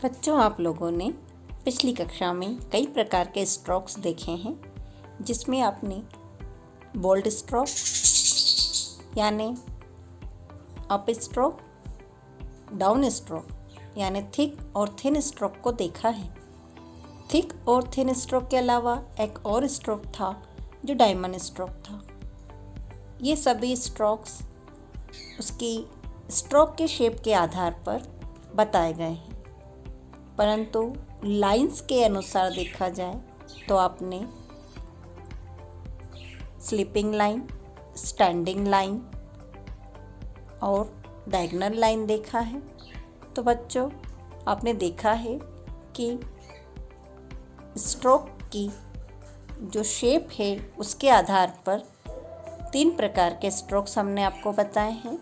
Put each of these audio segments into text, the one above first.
बच्चों, आप लोगों ने पिछली कक्षा में कई प्रकार के स्ट्रोक्स देखे हैं, जिसमें आपने बोल्ड स्ट्रोक यानी अप स्ट्रोक, डाउन स्ट्रोक यानी थिक और थिन स्ट्रोक को देखा है। थिक और थिन स्ट्रोक के अलावा एक और स्ट्रोक था जो डायमंड स्ट्रोक था। ये सभी स्ट्रोक्स उसकी स्ट्रोक के शेप के आधार पर बताए गए हैं, परंतु लाइंस के अनुसार देखा जाए तो आपने स्लीपिंग लाइन, स्टैंडिंग लाइन और डायगोनल लाइन देखा है। तो बच्चों, आपने देखा है कि स्ट्रोक की जो शेप है उसके आधार पर 3 प्रकार के स्ट्रोक्स हमने आपको बताए हैं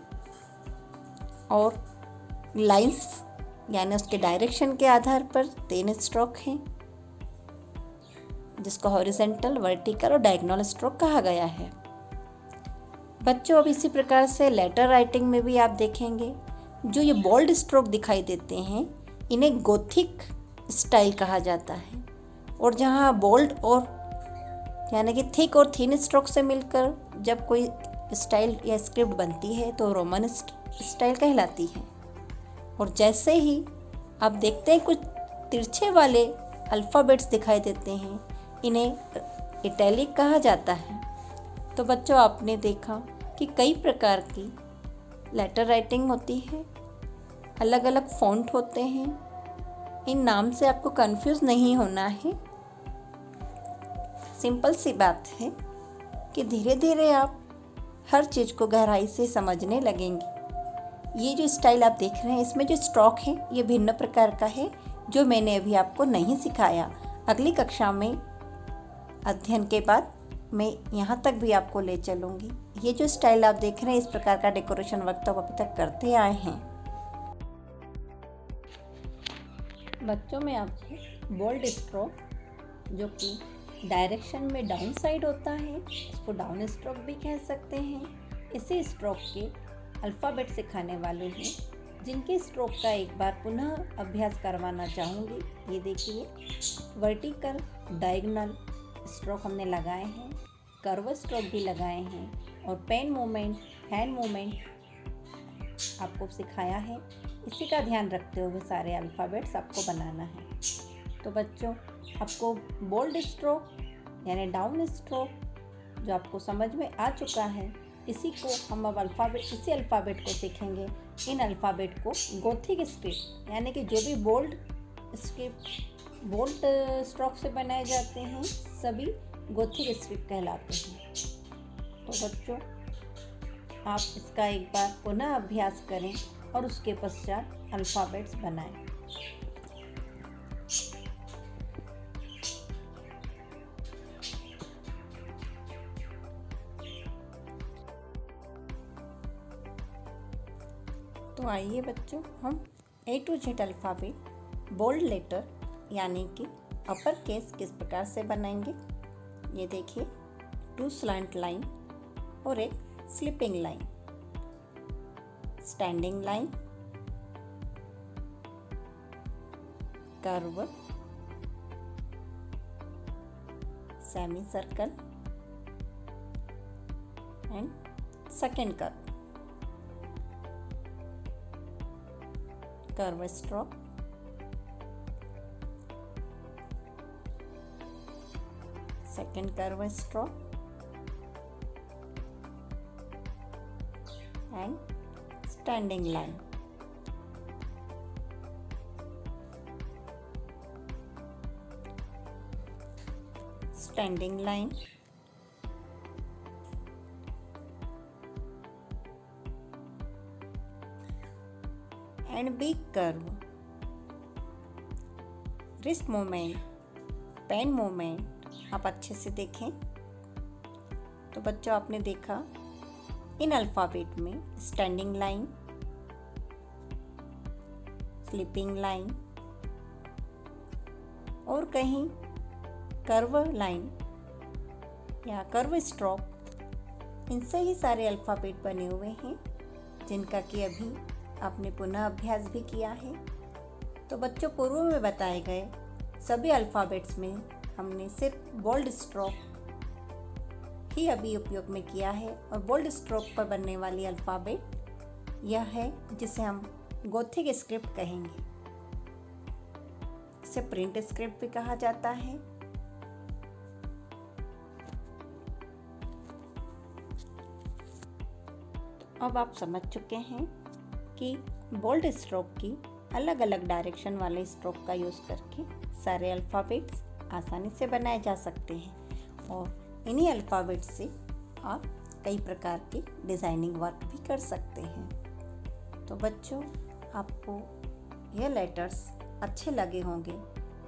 और लाइंस यानी उसके डायरेक्शन के आधार पर 3 स्ट्रोक हैं, जिसको हॉरिजॉन्टल, वर्टिकल और डायगोनल स्ट्रोक कहा गया है। बच्चों, अब इसी प्रकार से लेटर राइटिंग में भी आप देखेंगे जो ये बोल्ड स्ट्रोक दिखाई देते हैं, इन्हें गोथिक स्टाइल कहा जाता है। और जहाँ बोल्ड और यानी कि थिक और थिन स्ट्रोक से मिलकर जब कोई स्टाइल या स्क्रिप्ट बनती है तो रोमन स्टाइल कहलाती है। और जैसे ही आप देखते हैं कुछ तिरछे वाले अल्फ़ाबेट्स दिखाई देते हैं, इन्हें इटैलिक कहा जाता है। तो बच्चों, आपने देखा कि कई प्रकार की लेटर राइटिंग होती है, अलग अलग फ़ॉन्ट होते हैं। इन नाम से आपको कंफ्यूज नहीं होना है। सिंपल सी बात है कि धीरे धीरे आप हर चीज़ को गहराई से समझने लगेंगे। ये जो स्टाइल आप देख रहे हैं, इसमें जो स्ट्रोक है ये भिन्न प्रकार का है जो मैंने अभी आपको नहीं सिखाया। अगली कक्षा में अध्ययन के बाद मैं यहाँ तक भी आपको ले चलूँगी। ये जो स्टाइल आप देख रहे हैं, इस प्रकार का डेकोरेशन वर्क तो आप अभी तक करते आए हैं। बच्चों, में आपको बोल्ड स्ट्रोक जो कि डायरेक्शन में डाउन साइड होता है, उसको डाउन स्ट्रोक भी कह सकते हैं। इसी स्ट्रोक के अल्फ़ाबेट सिखाने वाले हैं, जिनके स्ट्रोक का एक बार पुनः अभ्यास करवाना चाहूँगी। ये देखिए, वर्टिकल, डायगोनल स्ट्रोक हमने लगाए हैं, कर्व स्ट्रोक भी लगाए हैं और पेन मूवमेंट, हैंड मूवमेंट आपको सिखाया है। इसी का ध्यान रखते हुए सारे अल्फ़ाबेट्स आपको बनाना है। तो बच्चों, आपको बोल्ड स्ट्रोक यानी डाउन स्ट्रोक जो आपको समझ में आ चुका है, इसी को हम अब इसी अल्फ़ाबेट को सीखेंगे। इन अल्फ़ाबेट को गोथिक स्क्रिप्ट यानी कि जो भी बोल्ड स्ट्रोक से बनाए जाते हैं, सभी गोथिक स्क्रिप्ट कहलाते हैं। तो बच्चों, आप इसका एक बार पुनः अभ्यास करें और उसके पश्चात अल्फ़ाबेट्स बनाएं। तो आइए बच्चों, हम A to Z alphabet bold letter यानी कि अपर केस किस प्रकार से बनाएंगे। ये देखिए, 2 स्लैंट लाइन और एक slipping line, standing line, curve, semi circle and second curve stroke, second curve stroke and standing line. Standing line, and big curve, wrist movement, pen movement आप अच्छे से देखें। तो बच्चों, आपने देखा इन अल्फ़ाबेट में स्टैंडिंग लाइन, स्लीपिंग लाइन और कहीं कर्व लाइन या कर्व स्ट्रोक, इनसे ही सारे अल्फ़ाबेट बने हुए हैं, जिनका कि अभी आपने पुनः अभ्यास भी किया है। तो बच्चों, पूर्व में बताए गए सभी अल्फ़ाबेट्स में हमने सिर्फ बोल्ड स्ट्रोक ही अभी उपयोग में किया है, और बोल्ड स्ट्रोक पर बनने वाली अल्फ़ाबेट यह है जिसे हम गोथिक स्क्रिप्ट कहेंगे। इसे प्रिंट स्क्रिप्ट भी कहा जाता है। अब आप समझ चुके हैं कि बोल्ड स्ट्रोक की अलग अलग डायरेक्शन वाले स्ट्रोक का यूज़ करके सारे अल्फ़ाबेट्स आसानी से बनाए जा सकते हैं, और इन्हीं अल्फ़ाबेट्स से आप कई प्रकार की डिज़ाइनिंग वर्क भी कर सकते हैं। तो बच्चों, आपको यह लेटर्स अच्छे लगे होंगे।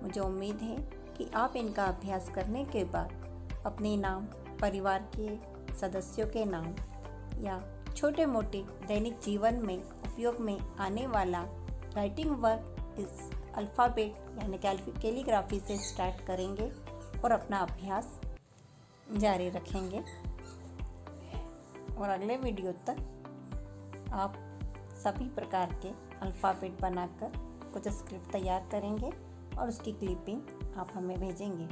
मुझे उम्मीद है कि आप इनका अभ्यास करने के बाद अपने नाम, परिवार के सदस्यों के नाम या छोटे मोटे दैनिक जीवन में उपयोग में आने वाला राइटिंग वर्क इस अल्फ़ाबेट यानी कैलीग्राफी से स्टार्ट करेंगे और अपना अभ्यास जारी रखेंगे। और अगले वीडियो तक आप सभी प्रकार के अल्फ़ाबेट बनाकर कुछ स्क्रिप्ट तैयार करेंगे और उसकी क्लिपिंग आप हमें भेजेंगे।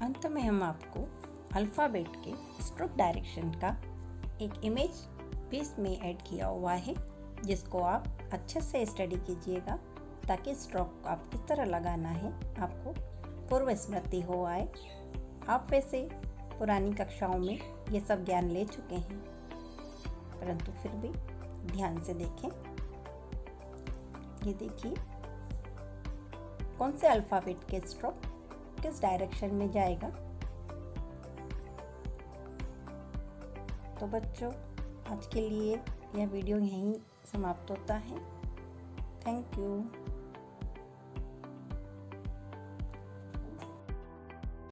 अंत में हम आपको अल्फ़ाबेट के स्ट्रोक डायरेक्शन का एक इमेज भी इसमें ऐड किया हुआ है, जिसको आप अच्छे से स्टडी कीजिएगा ताकि स्ट्रोक आप किस तरह लगाना है आपको पूर्व स्मृति हो आए। आप वैसे पुरानी कक्षाओं में ये सब ज्ञान ले चुके हैं, परंतु फिर भी ध्यान से देखें। ये देखिए कौन से अल्फ़ाबेट के स्ट्रोक किस डायरेक्शन में जाएगा। तो बच्चों, आज के लिए यह वीडियो यहीं समाप्त होता है। Thank you.